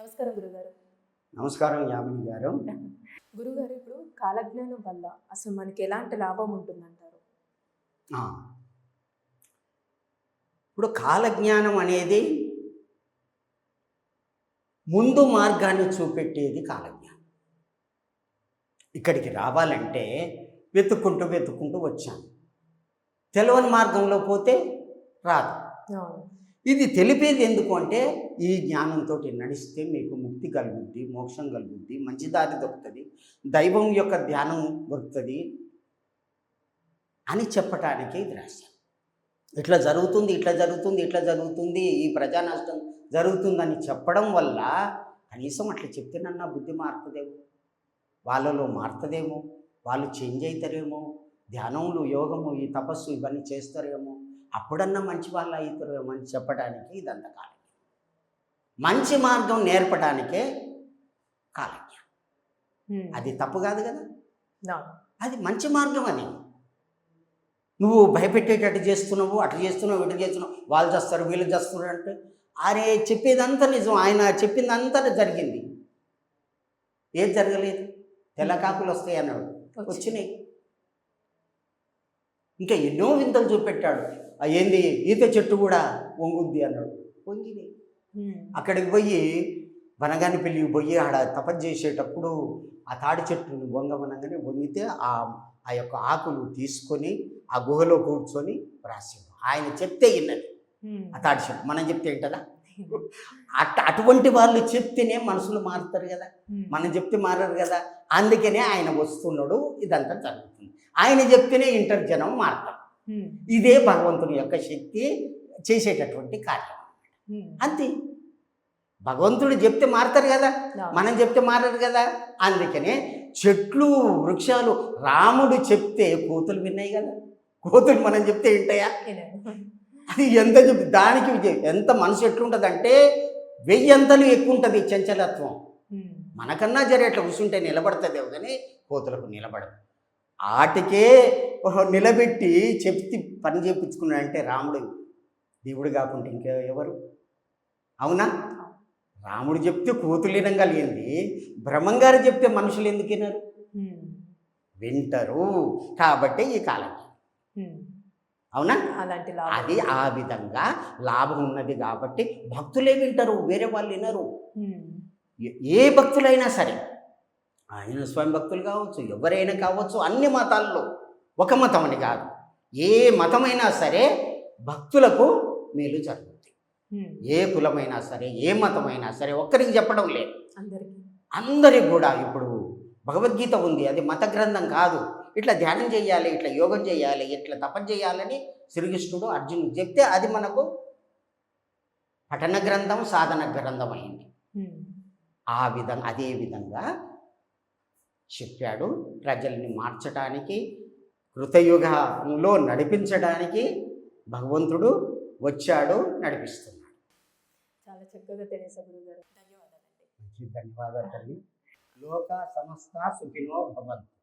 నమస్కారం గురుగారు. నమస్కారం యామిని గారు. గురుగారు, ఇప్పుడు కాలజ్ఞానం వల్ల అసలు మనకి ఎలాంటి లాభం ఉంటుందంటారు? ఆ, ఇప్పుడు కాలజ్ఞానం అనేది ముందు మార్గాన్ని చూపెట్టేది కాలజ్ఞానం. ఇక్కడికి రావాలంటే వెతుక్కుంటూ వచ్చాను. తెలియని మార్గంలో పోతే రాదు. ఇది తెలిపేది ఎందుకు అంటే, ఈ జ్ఞానంతో నడిస్తే మీకు ముక్తి కలుగుద్ది, మోక్షం కలుగుద్ది, మంచి దారి దొరుకుతుంది, దైవం యొక్క ధ్యానం దొరుకుతుంది అని చెప్పటానికి ఇది రాశాను. ఇట్లా జరుగుతుంది, ఈ ప్రజా నష్టం జరుగుతుందని చెప్పడం వల్ల కనీసం అట్లా చెప్తేనన్నా బుద్ధి మారుతుందేమో, వాళ్ళలో మారుతుందేమో, వాళ్ళు చేంజ్ అవుతారేమో, ధ్యానములు, యోగము, ఈ తపస్సు ఇవన్నీ చేస్తారేమో, అప్పుడన్నా మంచి వాళ్ళు అవుతారేమో అని చెప్పడానికి ఇదంతా కాలజ్ఞానం. మంచి మార్గం నేర్పడానికే కాలజ్ఞానం. అది తప్పు కాదు కదా, అది మంచి మార్గం. అది నువ్వు భయపెట్టేటట్టు చేస్తున్నావు, అట్లా చేస్తున్నావు, ఇటు చేస్తున్నావు, వాళ్ళు చేస్తారు, వీళ్ళు చేస్తున్నారు అంటే, అరే చెప్పేదంతా నిజం, ఆయన చెప్పిందంతా జరిగింది. ఏది జరగలేదు, తెల్లకాకులు వస్తాయి అన్నాడు, వచ్చినాయి. ఇంకా ఎన్నో వింతలు చూపెట్టాడు. ఏంది ఈత చెట్టు కూడా వంగుద్ది అన్నాడు, వంగినాయి. అక్కడికి పోయి వనగాని పెళ్ళికి పోయి ఆడ తపస్సు చేసేటప్పుడు ఆ తాడి చెట్టుని వంగమనగానే వంగితే ఆ యొక్క ఆకులు తీసుకొని ఆ గుహలో కూర్చొని రాసిండు. ఆయన చెప్తే విన్నది ఆ తాడి చెట్టు. మనం చెప్తే ఏంటదా, అటువంటి వాళ్ళు చెప్తేనే మనుషులు మారుతారు కదా, మనం చెప్తే మారరు కదా. అందుకనే ఆయన వస్తున్నాడు, ఇదంతా జరుగుతుంది. ఆయన చెప్తేనే ఇంటర్ జనం మారుతారు. ఇదే భగవంతుని యొక్క శక్తి చేసేటటువంటి కార్యం. అంతే, భగవంతుడు చెప్తే మారుతారు కదా, మనం చెప్తే మారరు కదా. అందుకనే చెట్లు, వృక్షాలు, రాముడు చెప్తే కోతులు విన్నాయి కదా, కోతులు మనం చెప్తే వింటాయా? అది ఎంత చెప్తే దానికి ఎంత మనసు ఎట్లుంటుందంటే 1000 అంతలు ఎక్కువ ఉంటుంది చంచలత్వం. మనకన్నా జర ఎట్లా కూర్చుంటే నిలబడుతుందేమో కానీ కోతులకు నిలబడదు. ఆటికే నిలబెట్టి చెప్తి పని చేయించుకున్నాడంటే రాముడు దేవుడు కాకుండా ఇంకా ఎవరు? అవునా? రాముడు చెప్తే కోతులు వినగలిగింది, బ్రహ్మంగారు చెప్తే మనుషులు ఎందుకు వినరు? వింటారు. కాబట్టి ఈ కాలం, అవునా, అది ఆ విధంగా లాభం ఉన్నది. కాబట్టి భక్తులే వింటారు, వేరే వాళ్ళు వినరు. ఏ భక్తులైనా సరే, ఆయన స్వయం భక్తులు కావచ్చు, ఎవరైనా కావచ్చు, అన్ని మతాల్లో ఒక మతం అని కాదు, ఏ మతమైనా సరే భక్తులకు మేలు జరుగుతుంది. ఏ కులమైనా సరే, ఏ మతమైనా సరే, ఒక్కరికి చెప్పడం లేదు, అందరికి కూడా. ఇప్పుడు భగవద్గీత ఉంది, అది మత గ్రంథం కాదు. ఇట్లా ధ్యానం చేయాలి, ఇట్లా యోగం చేయాలి, ఇట్లా తపం చేయాలని శ్రీకృష్ణుడు అర్జునుడు చెప్తే అది మనకు పఠన గ్రంథం, సాధన గ్రంథం అయింది. అదే విధంగా చెప్పాడు. ప్రజల్ని మార్చడానికి, కృతయుగంలో నడిపించడానికి భగవంతుడు వచ్చాడు, నడిపిస్తున్నాడు. చాలా చక్కగా తెలియజేశారు గురుగారు. ధన్యవాదాలండి. ధన్యవాదాలు తల్లి. లోక సమస్త సుఖినో భవంతు.